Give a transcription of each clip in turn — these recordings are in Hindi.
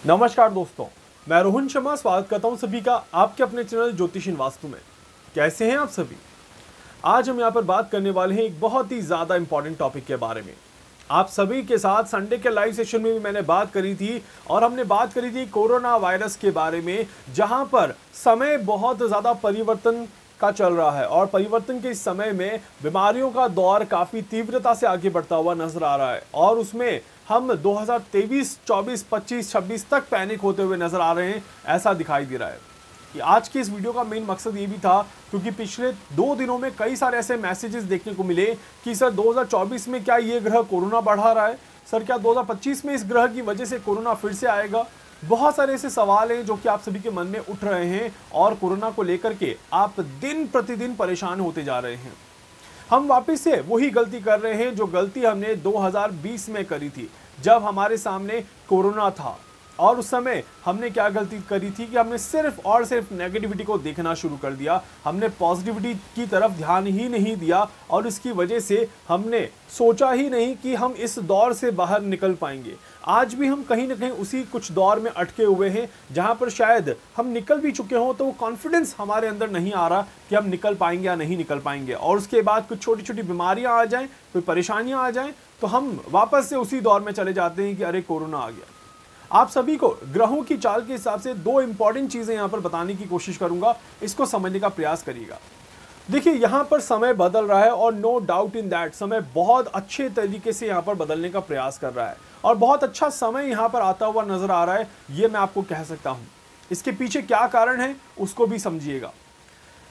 नमस्कार दोस्तों, मैं रोहन शर्मा स्वागत करता हूं सभी का आपके अपने चैनल ज्योतिषीन वास्तु में। कैसे हैं आप सभी? आज हम यहां पर बात करने वाले हैं एक बहुत ही ज़्यादा इंपॉर्टेंट टॉपिक के बारे में। आप सभी के साथ संडे के लाइव सेशन में भी मैंने बात करी थी और हमने बात करी थी कोरोना वायरस के बारे में, जहां पर समय बहुत ज़्यादा परिवर्तन का चल रहा है और परिवर्तन के इस समय में बीमारियों का दौर काफ़ी तीव्रता से आगे बढ़ता हुआ नजर आ रहा है और उसमें हम 2023, 24, 25, 26 तक पैनिक होते हुए नजर आ रहे हैं, ऐसा दिखाई दे रहा है। कि आज की इस वीडियो का मेन मकसद ये भी था क्योंकि पिछले 2 दिनों में कई सारे ऐसे मैसेजेस देखने को मिले कि सर 2024 में क्या ये ग्रह कोरोना बढ़ा रहा है, सर क्या 2025 में इस ग्रह की वजह से कोरोना फिर से आएगा। बहुत सारे ऐसे सवाल हैं जो कि आप सभी के मन में उठ रहे हैं और कोरोना को लेकर के आप दिन प्रतिदिन परेशान होते जा रहे हैं। हम वापस से वही गलती कर रहे हैं जो गलती हमने 2020 में करी थी, जब हमारे सामने कोरोना था। और उस समय हमने क्या गलती करी थी कि हमने सिर्फ और सिर्फ नेगेटिविटी को देखना शुरू कर दिया, हमने पॉजिटिविटी की तरफ ध्यान ही नहीं दिया और इसकी वजह से हमने सोचा ही नहीं कि हम इस दौर से बाहर निकल पाएंगे। आज भी हम कहीं ना कहीं उसी कुछ दौर में अटके हुए हैं जहां पर शायद हम निकल भी चुके हों तो वो कॉन्फिडेंस हमारे अंदर नहीं आ रहा कि हम निकल पाएंगे या नहीं निकल पाएंगे, और उसके बाद कुछ छोटी छोटी बीमारियां आ जाएं, कोई परेशानियां आ जाएं तो हम वापस से उसी दौर में चले जाते हैं कि अरे कोरोना आ गया। आप सभी को ग्रहों की चाल के हिसाब से 2 इंपॉर्टेंट चीजें यहां पर बताने की कोशिश करूंगा, इसको समझने का प्रयास करिएगा। देखिए यहां पर समय बदल रहा है और नो डाउट इन दैट समय बहुत अच्छे तरीके से यहां पर बदलने का प्रयास कर रहा है और बहुत अच्छा समय यहां पर आता हुआ नजर आ रहा है, ये मैं आपको कह सकता हूं। इसके पीछे क्या कारण है उसको भी समझिएगा।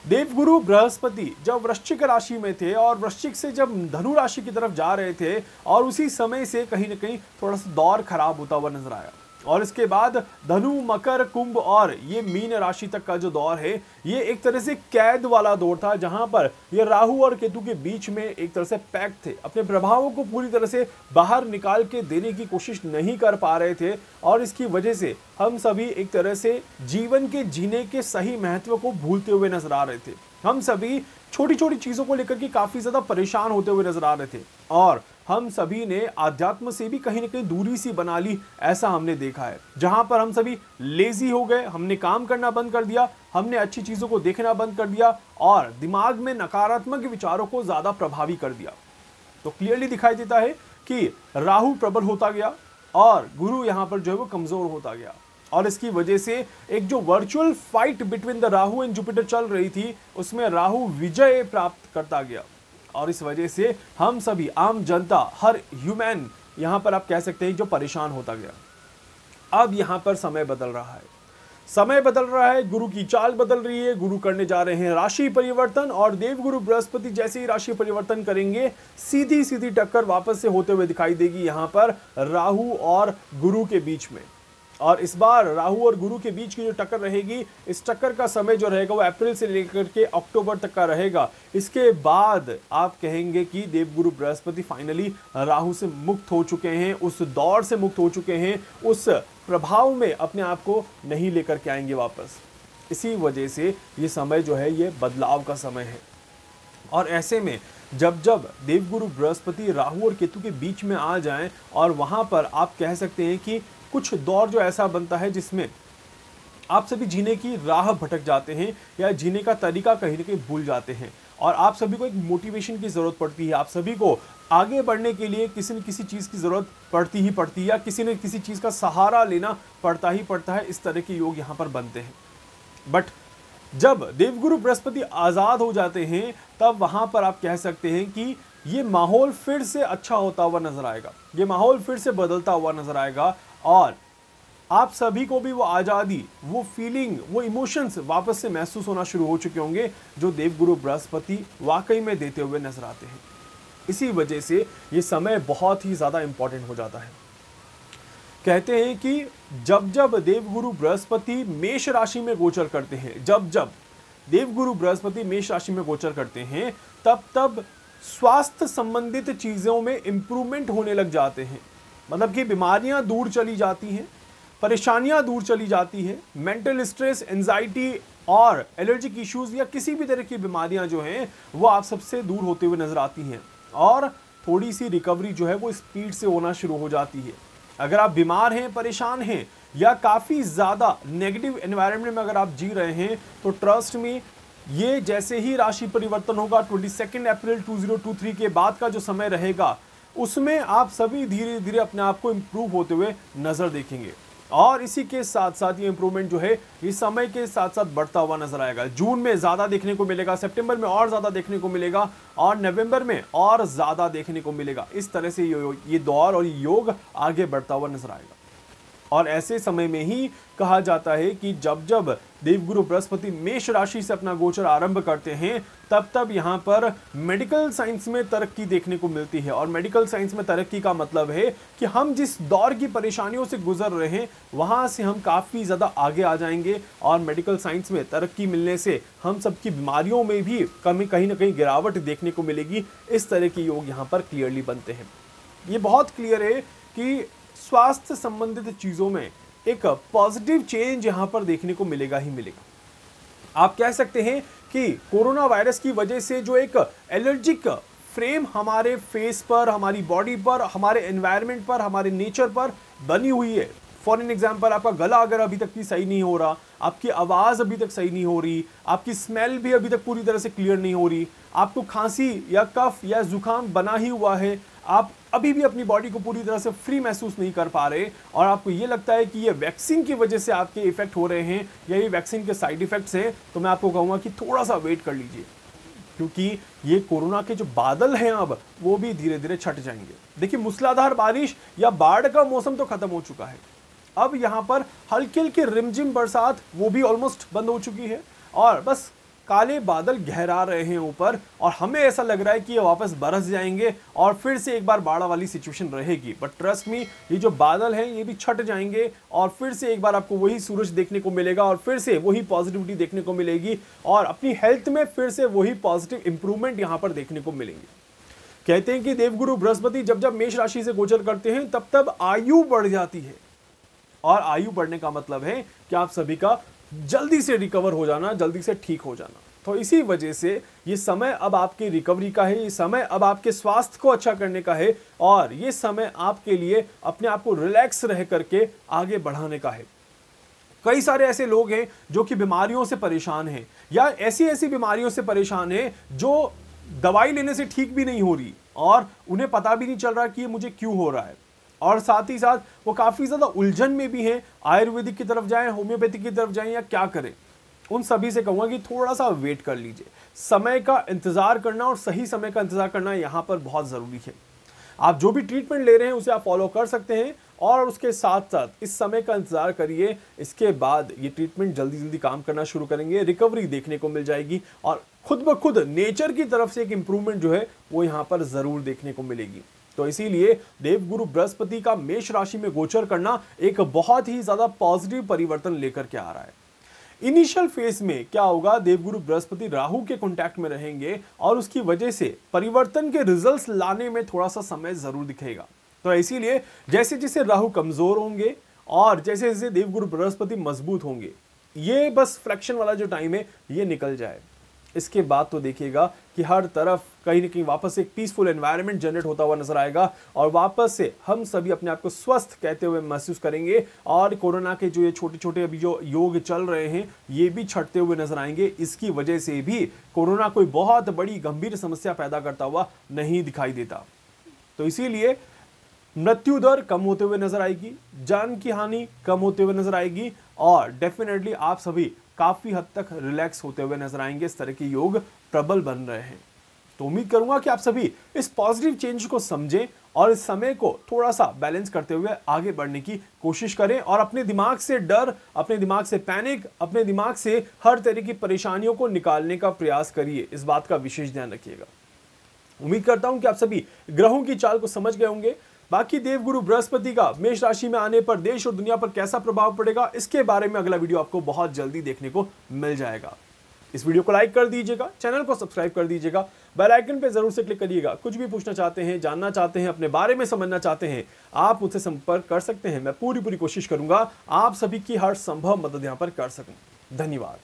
देवगुरु बृहस्पति जब वृश्चिक राशि में थे और वृश्चिक से जब धनु राशि की तरफ जा रहे थे और उसी समय से कहीं ना कहीं थोड़ा सा दौर खराब होता हुआ नजर आया और इसके बाद धनु, मकर, कुंभ और ये मीन राशि तक का जो दौर है ये एक तरह से कैद वाला दौर था, जहां पर ये राहु और केतु के बीच में एक तरह से पैक थे, अपने प्रभावों को पूरी तरह से बाहर निकाल के देने की कोशिश नहीं कर पा रहे थे और इसकी वजह से हम सभी एक तरह से जीवन के जीने के सही महत्व को भूलते हुए नजर आ रहे थे। हम सभी छोटी छोटी चीजों को लेकर के काफी ज्यादा परेशान होते हुए नजर आ रहे थे और हम सभी ने आध्यात्म से भी कहीं ना कहीं दूरी सी बना ली, ऐसा हमने देखा है। जहां पर हम सभी लेजी हो गए, हमने काम करना बंद कर दिया, हमने अच्छी चीजों को देखना बंद कर दिया और दिमाग में नकारात्मक विचारों को ज्यादा प्रभावी कर दिया। तो क्लियरली दिखाई देता है कि राहु प्रबल होता गया और गुरु यहां पर जो है वो कमजोर होता गया और इसकी वजह से एक जो virtual fight between the Rahu and Jupiter चल रही थी उसमें राहु विजय प्राप्त करता गया और इस वजह से हम सभी आम जनता, हर ह्यूमन यहां पर आप कह सकते हैं जो परेशान होता गया। अब यहां पर समय बदल रहा है, समय बदल रहा है, गुरु की चाल बदल रही है, गुरु करने जा रहे हैं राशि परिवर्तन और देवगुरु बृहस्पति जैसे ही राशि परिवर्तन करेंगे सीधी सीधी टक्कर वापस से होते हुए दिखाई देगी यहां पर राहु और गुरु के बीच में। और इस बार राहु और गुरु के बीच की जो टक्कर रहेगी, इस टक्कर का समय जो रहेगा वो अप्रैल से लेकर के अक्टूबर तक का रहेगा। इसके बाद आप कहेंगे कि देवगुरु बृहस्पति फाइनली राहु से मुक्त हो चुके हैं, उस दौर से मुक्त हो चुके हैं, उस प्रभाव में अपने आप को नहीं लेकर के आएंगे वापस। इसी वजह से ये समय जो है ये बदलाव का समय है और ऐसे में जब जब देवगुरु बृहस्पति राहु और केतु के बीच में आ जाएं और वहां पर आप कह सकते हैं कि कुछ दौर जो ऐसा बनता है जिसमें आप सभी जीने की राह भटक जाते हैं या जीने का तरीका कहीं ना कहीं भूल जाते हैं और आप सभी को एक मोटिवेशन की जरूरत पड़ती है, आप सभी को आगे बढ़ने के लिए किसी न किसी चीज की जरूरत पड़ती ही पड़ती है या किसी न किसी चीज का सहारा लेना पड़ता ही पड़ता है। इस तरह के योग यहाँ पर बनते हैं। बट जब देवगुरु बृहस्पति आजाद हो जाते हैं तब वहां पर आप कह सकते हैं कि ये माहौल फिर से अच्छा होता हुआ नजर आएगा, ये माहौल फिर से बदलता हुआ नजर आएगा और आप सभी को भी वो आज़ादी, वो फीलिंग, वो इमोशंस वापस से महसूस होना शुरू हो चुके होंगे जो देवगुरु बृहस्पति वाकई में देते हुए नजर आते हैं। इसी वजह से ये समय बहुत ही ज़्यादा इंपॉर्टेंट हो जाता है। कहते हैं कि जब जब देवगुरु बृहस्पति मेष राशि में गोचर करते हैं, जब जब देवगुरु बृहस्पति मेष राशि में गोचर करते हैं तब तब स्वास्थ्य संबंधित चीज़ों में इंप्रूवमेंट होने लग जाते हैं। मतलब कि बीमारियां दूर चली जाती हैं, परेशानियां दूर चली जाती हैं, मेंटल स्ट्रेस, एंजाइटी और एलर्जिक इश्यूज या किसी भी तरह की बीमारियां जो हैं वो आप सबसे दूर होते हुए नजर आती हैं और थोड़ी सी रिकवरी जो है वो स्पीड से होना शुरू हो जाती है। अगर आप बीमार हैं, परेशान हैं या काफ़ी ज़्यादा नेगेटिव एनवायरनमेंट में अगर आप जी रहे हैं, तो ट्रस्ट मी, ये जैसे ही राशि परिवर्तन होगा 22 अप्रैल 2023 के बाद का जो समय रहेगा, उसमें आप सभी धीरे धीरे अपने आप को इम्प्रूव होते हुए नजर देखेंगे। और इसी के साथ साथ ये इंप्रूवमेंट जो है ये समय के साथ साथ बढ़ता हुआ नजर आएगा। जून में ज्यादा देखने को मिलेगा, सितंबर में और ज्यादा देखने को मिलेगा और नवंबर में और ज्यादा देखने को मिलेगा। इस तरह से ये दौर और योग आगे बढ़ता हुआ नजर आएगा। और ऐसे समय में ही कहा जाता है कि जब जब देवगुरु बृहस्पति मेष राशि से अपना गोचर आरंभ करते हैं, तब तब यहाँ पर मेडिकल साइंस में तरक्की देखने को मिलती है। और मेडिकल साइंस में तरक्की का मतलब है कि हम जिस दौर की परेशानियों से गुजर रहे हैं, वहां से हम काफी ज्यादा आगे आ जाएंगे। और मेडिकल साइंस में तरक्की मिलने से हम सबकी बीमारियों में भी कहीं ना कहीं गिरावट देखने को मिलेगी। इस तरह के योग यहाँ पर क्लियरली बनते हैं। ये बहुत क्लियर है कि स्वास्थ्य संबंधित चीजों में एक पॉजिटिव चेंज यहां पर देखने को मिलेगा ही मिलेगा। आप कह सकते हैं कि कोरोना वायरस की वजह से जो एक एलर्जिक फ्रेम हमारे फेस पर, हमारी बॉडी पर, हमारे एनवायरनमेंट पर, हमारे नेचर पर बनी हुई है। फॉर एन एग्जाम्पल, आपका गला अगर अभी तक भी सही नहीं हो रहा, आपकी आवाज अभी तक सही नहीं हो रही, आपकी स्मेल भी अभी तक पूरी तरह से क्लियर नहीं हो रही, आपको खांसी या कफ या जुकाम बना ही हुआ है, आप अभी भी अपनी बॉडी को पूरी तरह से फ्री महसूस नहीं कर पा रहे और आपको ये लगता है कि ये वैक्सीन की वजह से आपके इफेक्ट हो रहे हैं या ये वैक्सीन के साइड इफेक्ट्स हैं, तो मैं आपको कहूंगा कि थोड़ा सा वेट कर लीजिए, क्योंकि ये कोरोना के जो बादल हैं अब वो भी धीरे धीरे छट जाएंगे। देखिए, मूसलाधार बारिश या बाढ़ का मौसम तो खत्म हो चुका है। अब यहाँ पर हल्की हल्की रिमझिम बरसात वो भी ऑलमोस्ट बंद हो चुकी है और बस काले बादल गहरा रहे हैं ऊपर और हमें ऐसा लग रहा है कि ये वापस बरस जाएंगे और फिर से एक बार बाढ़ वाली सिचुएशन रहेगी। बट ट्रस्ट मी, ये जो बादल हैं ये भी छट जाएंगे और फिर से एक बार आपको वही सूरज देखने को मिलेगा और फिर से वही पॉजिटिविटी देखने को मिलेगी और अपनी हेल्थ में फिर से वही पॉजिटिव इंप्रूवमेंट यहाँ पर देखने को मिलेंगे। कहते हैं कि देवगुरु बृहस्पति जब जब मेष राशि से गोचर करते हैं तब तब आयु बढ़ जाती है और आयु बढ़ने का मतलब है कि आप सभी का जल्दी से रिकवर हो जाना, जल्दी से ठीक हो जाना। तो इसी वजह से ये समय अब आपकी रिकवरी का है, ये समय अब आपके स्वास्थ्य को अच्छा करने का है और ये समय आपके लिए अपने आप को रिलैक्स रह करके आगे बढ़ाने का है। कई सारे ऐसे लोग हैं जो कि बीमारियों से परेशान हैं या ऐसी ऐसी बीमारियों से परेशान हैं जो दवाई लेने से ठीक भी नहीं हो रही और उन्हें पता भी नहीं चल रहा कि ये मुझे क्यों हो रहा है। और साथ ही साथ वो काफी ज्यादा उलझन में भी हैं, आयुर्वेदिक की तरफ जाएं, होम्योपैथिक की तरफ जाएं या क्या करें। उन सभी से कहूंगा कि थोड़ा सा वेट कर लीजिए। समय का इंतजार करना और सही समय का इंतजार करना यहां पर बहुत जरूरी है। आप जो भी ट्रीटमेंट ले रहे हैं उसे आप फॉलो कर सकते हैं और उसके साथ साथ इस समय का इंतजार करिए। इसके बाद ये ट्रीटमेंट जल्दी जल्दी काम करना शुरू करेंगे, रिकवरी देखने को मिल जाएगी और खुद ब खुद नेचर की तरफ से एक इंप्रूवमेंट जो है वो यहाँ पर जरूर देखने को मिलेगी। तो इसीलिए देवगुरु बृहस्पति का मेष राशि में गोचर करना एक बहुत ही ज्यादा पॉजिटिव परिवर्तन लेकर के आ रहा है। इनिशियल फेज में क्या होगा, देवगुरु बृहस्पति राहु के कांटेक्ट में रहेंगे और उसकी वजह से परिवर्तन के रिजल्ट्स लाने में थोड़ा सा समय जरूर दिखेगा। तो इसीलिए जैसे जैसे राहु कमजोर होंगे और जैसे जैसे देवगुरु बृहस्पति मजबूत होंगे, ये बस फ्रैक्शन वाला जो टाइम है ये निकल जाए। इसके बाद तो देखिएगा कि हर तरफ कहीं ना कहीं वापस एक पीसफुल एनवायरनमेंट जनरेट होता हुआ नजर आएगा और वापस से हम सभी अपने आप को स्वस्थ कहते हुए महसूस करेंगे और कोरोना के जो ये छोटे छोटे अभी जो योग चल रहे हैं ये भी छटते हुए नजर आएंगे। इसकी वजह से भी कोरोना कोई बहुत बड़ी गंभीर समस्या पैदा करता हुआ नहीं दिखाई देता। तो इसीलिए मृत्यु दर कम होते हुए नजर आएगी, जान की हानि कम होते हुए नजर आएगी और डेफिनेटली आप सभी काफी हद तक रिलैक्स होते हुए नजर आएंगे। इस तरह के योग प्रबल बन रहे हैं। तो उम्मीद करूंगा कि आप सभी इस पॉजिटिव चेंज को समझें और इस समय को थोड़ा सा बैलेंस करते हुए आगे बढ़ने की कोशिश करें और अपने दिमाग से डर, अपने दिमाग से पैनिक, अपने दिमाग से हर तरह की परेशानियों को निकालने का प्रयास करिए। इस बात का विशेष ध्यान रखिएगा। उम्मीद करता हूं कि आप सभी ग्रहों की चाल को समझ गए होंगे। बाकी देवगुरु बृहस्पति का मेष राशि में आने पर देश और दुनिया पर कैसा प्रभाव पड़ेगा, इसके बारे में अगला वीडियो आपको बहुत जल्दी देखने को मिल जाएगा। इस वीडियो को लाइक कर दीजिएगा, चैनल को सब्सक्राइब कर दीजिएगा, बेल आइकन पे जरूर से क्लिक करिएगा। कुछ भी पूछना चाहते हैं, जानना चाहते हैं, अपने बारे में समझना चाहते हैं, आप मुझसे संपर्क कर सकते हैं। मैं पूरी कोशिश करूंगा आप सभी की हर संभव मदद यहां पर कर सकूं। धन्यवाद।